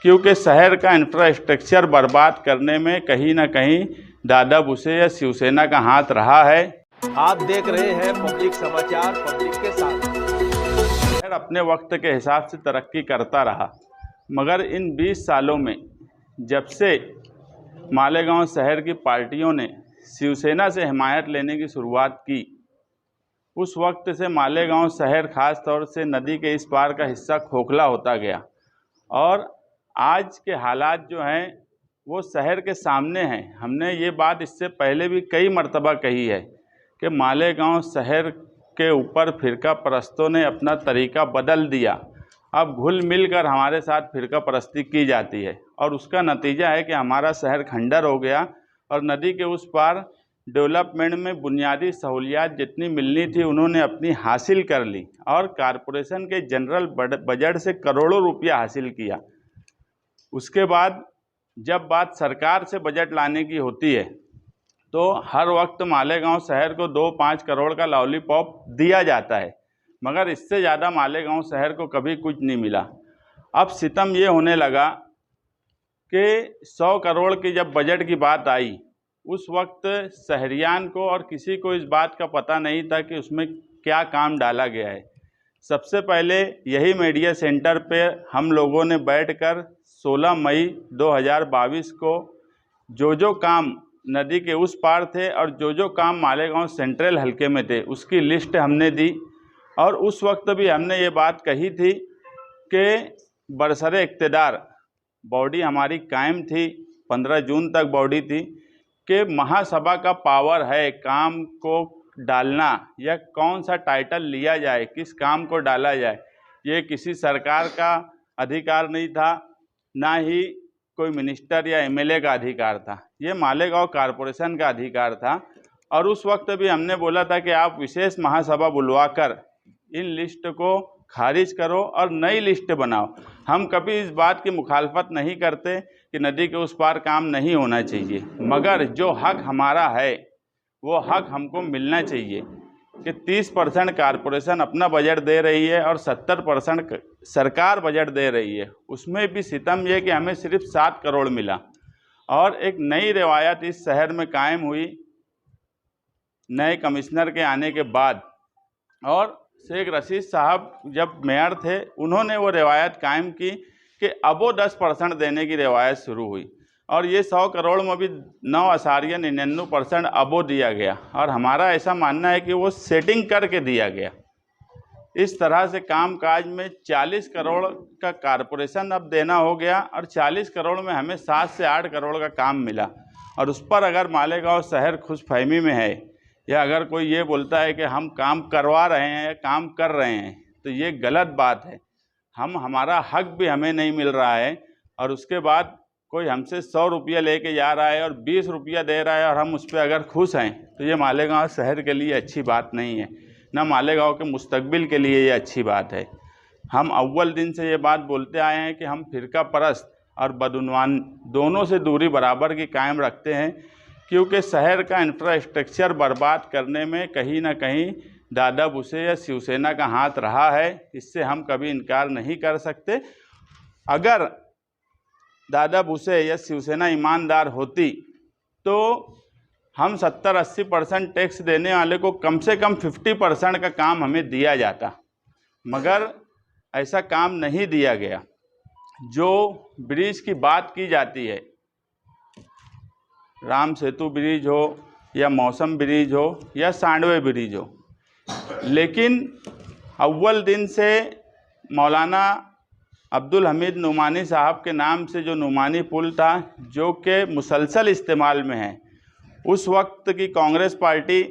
क्योंकि शहर का इंफ्रास्ट्रक्चर बर्बाद करने में कहीं ना कहीं दादा भुसे या शिवसेना का हाथ रहा है। आप देख रहे हैं पब्लिक समाचार, पब्लिक के साथ। शहर अपने वक्त के हिसाब से तरक्की करता रहा, मगर इन 20 सालों में जब से मालेगांव शहर की पार्टियों ने शिवसेना से हिमायत लेने की शुरुआत की, उस वक्त से मालेगांव शहर खास तौर से नदी के इस पार का हिस्सा खोखला होता गया। और आज के हालात जो हैं वो शहर के सामने हैं। हमने ये बात इससे पहले भी कई मर्तबा कही है कि मालेगांव शहर के ऊपर फिरका परस्तों ने अपना तरीका बदल दिया। अब घुल मिल कर हमारे साथ फिरका परस्ती की जाती है और उसका नतीजा है कि हमारा शहर खंडर हो गया और नदी के उस पार डेवलपमेंट में बुनियादी सहूलियात जितनी मिलनी थी उन्होंने अपनी हासिल कर ली और कॉरपोरेशन के जनरल बजट से करोड़ों रुपया हासिल किया। उसके बाद जब बात सरकार से बजट लाने की होती है तो हर वक्त मालेगांव शहर को 2-5 करोड़ का लॉलीपॉप दिया जाता है, मगर इससे ज़्यादा मालेगांव शहर को कभी कुछ नहीं मिला। अब सितम ये होने लगा कि 100 करोड़ की जब बजट की बात आई, उस वक्त शहरियान को और किसी को इस बात का पता नहीं था कि उसमें क्या काम डाला गया है। सबसे पहले यही मीडिया सेंटर पे हम लोगों ने बैठकर 16 मई 2022 को जो काम नदी के उस पार थे और जो काम मालेगांव सेंट्रल हलके में थे उसकी लिस्ट हमने दी। और उस वक्त भी हमने ये बात कही थी कि बरसरे इक़्तिदार बॉडी हमारी कायम थी, 15 जून तक बॉडी थी, कि महासभा का पावर है काम को डालना या कौन सा टाइटल लिया जाए, किस काम को डाला जाए। ये किसी सरकार का अधिकार नहीं था, ना ही कोई मिनिस्टर या एमएलए का अधिकार था, ये मालेगांव कॉरपोरेशन का अधिकार था। और उस वक्त भी हमने बोला था कि आप विशेष महासभा बुलवाकर इन लिस्ट को खारिज करो और नई लिस्ट बनाओ। हम कभी इस बात की मुखालफत नहीं करते कि नदी के उस पार काम नहीं होना चाहिए, मगर जो हक हमारा है वो हक हमको मिलना चाहिए कि 30% कॉरपोरेशन अपना बजट दे रही है और 70% सरकार बजट दे रही है। उसमें भी सितम ये कि हमें सिर्फ 7 करोड़ मिला। और एक नई रिवायत इस शहर में कायम हुई नए कमिश्नर के आने के बाद, और शेख रशीद साहब जब मेयर थे उन्होंने वो रिवायत कायम की कि अबो 10% देने की रिवायत शुरू हुई और ये 100 करोड़ में भी 9.99% अबो दिया गया। और हमारा ऐसा मानना है कि वो सेटिंग करके दिया गया। इस तरह से कामकाज में 40 करोड़ का कॉरपोरेशन अब देना हो गया और 40 करोड़ में हमें 7 से 8 करोड़ का काम मिला। और उस पर अगर मालेगांव शहर खुशफहमी में है या अगर कोई ये बोलता है कि हम काम करवा रहे हैं या काम कर रहे हैं, तो ये गलत बात है। हमारा हक भी हमें नहीं मिल रहा है और उसके बाद कोई हमसे 100 रुपया लेके जा रहा है और 20 रुपया दे रहा है और हम उस पर अगर खुश हैं तो ये मालेगांव शहर के लिए अच्छी बात नहीं है, ना मालेगांव के मुस्तकबिल के लिए ये अच्छी बात है। हम अव्वल दिन से ये बात बोलते आए हैं कि हम फिरका परस्त और बदउनवान दोनों से दूरी बराबर की कायम रखते हैं, क्योंकि शहर का इंफ्रास्ट्रक्चर बर्बाद करने में कहीं ना कहीं दादा भुसे या शिवसेना का हाथ रहा है। इससे हम कभी इनकार नहीं कर सकते। अगर दादा भुसे या शिवसेना ईमानदार होती तो हम 70-80% टैक्स देने वाले को कम से कम 50% का काम हमें दिया जाता, मगर ऐसा काम नहीं दिया गया। जो ब्रिज की बात की जाती है, राम सेतु ब्रिज हो या मौसम ब्रिज हो या सांडवे ब्रिज हो, लेकिन अव्वल दिन से मौलाना अब्दुल हमीद नुमानी साहब के नाम से जो नुमानी पुल था जो कि मुसलसल इस्तेमाल में है, उस वक्त की कांग्रेस पार्टी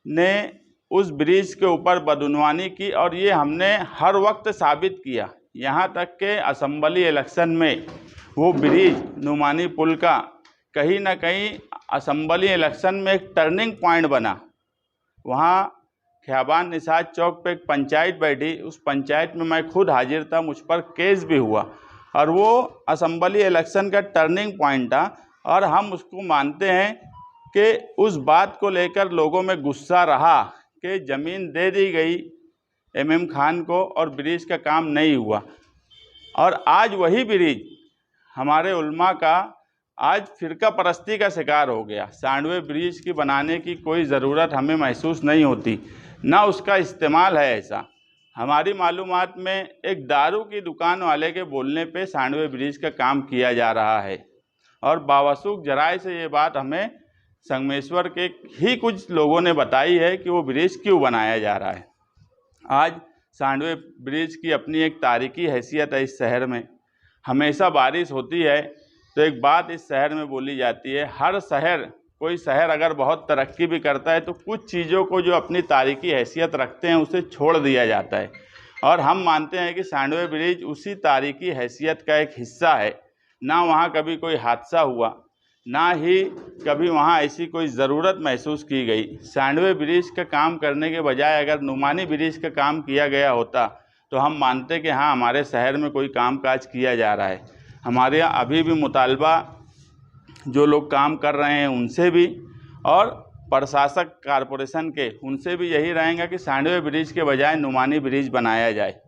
ने उस ब्रिज के ऊपर बदउनवानी की और ये हमने हर वक्त साबित किया। यहाँ तक के असम्बली इलेक्शन में वो ब्रिज नुमानी पुल का कहीं ना कहीं असम्बली इलेक्शन में एक टर्निंग पॉइंट बना। वहाँ ख्याबान निसाज चौक पे एक पंचायत बैठी, उस पंचायत में मैं खुद हाजिर था, मुझ पर केस भी हुआ और वो असम्बली इलेक्शन का टर्निंग पॉइंट था। और हम उसको मानते हैं कि उस बात को लेकर लोगों में गुस्सा रहा कि ज़मीन दे दी गई एमएम खान को और ब्रिज का काम नहीं हुआ। और आज वही ब्रिज हमारे उल्मा का आज फिरका परस्ती का शिकार हो गया। सांडवे ब्रिज की बनाने की कोई ज़रूरत हमें महसूस नहीं होती, ना उसका इस्तेमाल है। ऐसा हमारी मालूमात में एक दारू की दुकान वाले के बोलने पे सांडवे ब्रिज का काम किया जा रहा है, और बावसूख जराए से ये बात हमें संगमेश्वर के ही कुछ लोगों ने बताई है कि वो ब्रिज क्यों बनाया जा रहा है। आज सांडवे ब्रिज की अपनी एक तारीखी हैसियत है। इस शहर में हमेशा बारिश होती है तो एक बात इस शहर में बोली जाती है, हर शहर, कोई शहर अगर बहुत तरक्की भी करता है तो कुछ चीज़ों को जो अपनी तारीखी हैसियत रखते हैं उसे छोड़ दिया जाता है, और हम मानते हैं कि सांडवे ब्रिज उसी तारीखी हैसियत का एक हिस्सा है। ना वहाँ कभी कोई हादसा हुआ, ना ही कभी वहाँ ऐसी कोई ज़रूरत महसूस की गई। सांडवे ब्रिज का काम करने के बजाय अगर नुमानी ब्रिज का काम किया गया होता तो हम मानते कि हाँ, हमारे शहर में कोई कामकाज किया जा रहा है। हमारे यहाँ अभी भी मुतालबा जो लोग काम कर रहे हैं उनसे भी, और प्रशासक कॉरपोरेशन के उनसे भी यही रहेगा कि सांडवे ब्रिज के बजाय नुमानी ब्रिज बनाया जाए।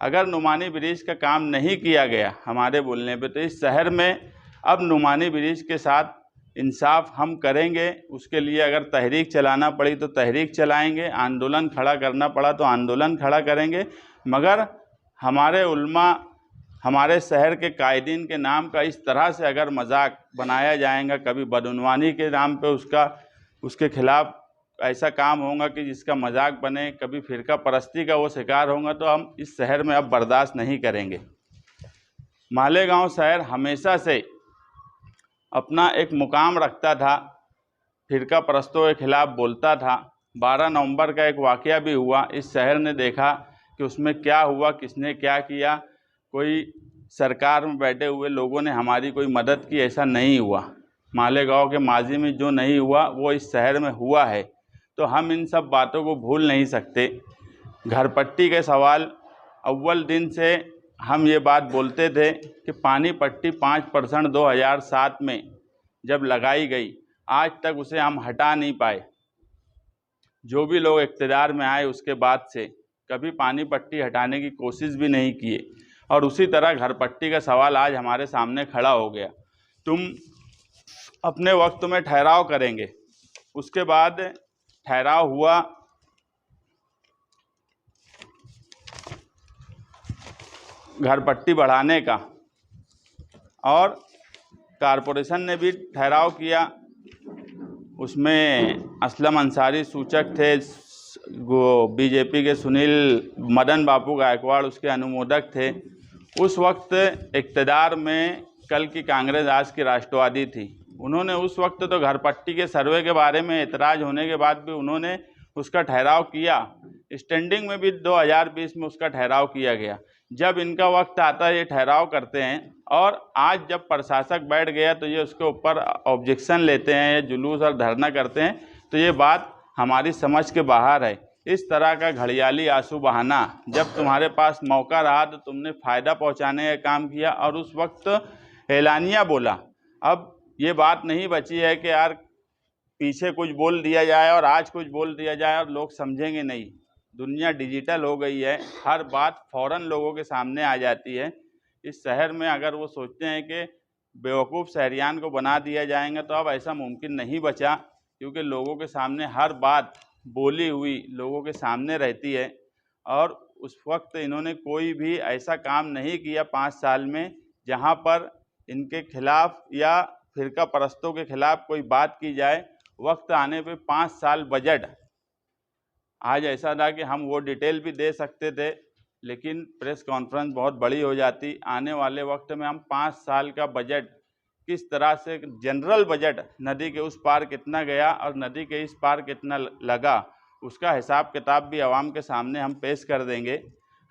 अगर नुमानी ब्रिज का काम नहीं किया गया हमारे बोलने पे, तो इस शहर में अब नुमानी ब्रिज के साथ इंसाफ हम करेंगे। उसके लिए अगर तहरीक चलाना पड़ी तो तहरीक चलाएंगे, आंदोलन खड़ा करना पड़ा तो आंदोलन खड़ा करेंगे, मगर हमारे उल्मा, हमारे शहर के कायदीन के नाम का इस तरह से अगर मजाक बनाया जाएगा, कभी बदउनवानी के नाम पे उसके खिलाफ ऐसा काम होगा कि जिसका मजाक बने, कभी फिरका परस्ती का वो शिकार होगा, तो हम इस शहर में अब बर्दाश्त नहीं करेंगे। मालेगांव शहर हमेशा से अपना एक मुकाम रखता था, फिरका परस्तों के खिलाफ बोलता था। 12 नवंबर का एक वाक़या भी हुआ, इस शहर ने देखा कि उसमें क्या हुआ, किसने क्या किया। कोई सरकार में बैठे हुए लोगों ने हमारी कोई मदद की, ऐसा नहीं हुआ। मालेगांव के माजी में जो नहीं हुआ वो इस शहर में हुआ है, तो हम इन सब बातों को भूल नहीं सकते। घर पट्टी के सवाल, अव्वल दिन से हम ये बात बोलते थे कि पानी पट्टी 5% 2007 में जब लगाई गई, आज तक उसे हम हटा नहीं पाए। जो भी लोग इक़्तिदार में आए उसके बाद से कभी पानी पट्टी हटाने की कोशिश भी नहीं किए, और उसी तरह घर पट्टी का सवाल आज हमारे सामने खड़ा हो गया। तुम अपने वक्त में ठहराव करेंगे, उसके बाद ठहराव हुआ, घर पट्टी बढ़ाने का, और कॉरपोरेशन ने भी ठहराव किया। उसमें असलम अंसारी सूचक थे, वो बीजेपी के सुनील मदन बापू गायकवाड़ उसके अनुमोदक थे। उस वक्त इक़्तिदार में कल की कांग्रेस आज की राष्ट्रवादी थी। उन्होंने उस वक्त तो घर पट्टी के सर्वे के बारे में एतराज़ होने के बाद भी उन्होंने उसका ठहराव किया। स्टैंडिंग में भी 2020 में उसका ठहराव किया गया। जब इनका वक्त आता है ये ठहराव करते हैं, और आज जब प्रशासक बैठ गया तो ये उसके ऊपर ऑब्जेक्शन लेते हैं, ये जुलूस और धरना करते हैं। तो ये बात हमारी समझ के बाहर है। इस तरह का घड़ियाली आंसू बहाना, जब तुम्हारे पास मौका रहा तो तुमने फ़ायदा पहुंचाने का काम किया, और उस वक्त एलानिया बोला। अब ये बात नहीं बची है कि यार पीछे कुछ बोल दिया जाए और आज कुछ बोल दिया जाए और लोग समझेंगे नहीं। दुनिया डिजिटल हो गई है, हर बात फ़ौरन लोगों के सामने आ जाती है। इस शहर में अगर वो सोचते हैं कि बेवकूफ़ शहरियान को बना दिया जाएगा तो अब ऐसा मुमकिन नहीं बचा, क्योंकि लोगों के सामने हर बात बोली हुई लोगों के सामने रहती है। और उस वक्त इन्होंने कोई भी ऐसा काम नहीं किया 5 साल में जहां पर इनके खिलाफ या फिरका परस्तों के खिलाफ कोई बात की जाए। वक्त आने पे 5 साल बजट, आज ऐसा था कि हम वो डिटेल भी दे सकते थे, लेकिन प्रेस कॉन्फ्रेंस बहुत बड़ी हो जाती। आने वाले वक्त में हम 5 साल का बजट किस तरह से, जनरल बजट, नदी के उस पार कितना गया और नदी के इस पार कितना लगा, उसका हिसाब किताब भी आवाम के सामने हम पेश कर देंगे।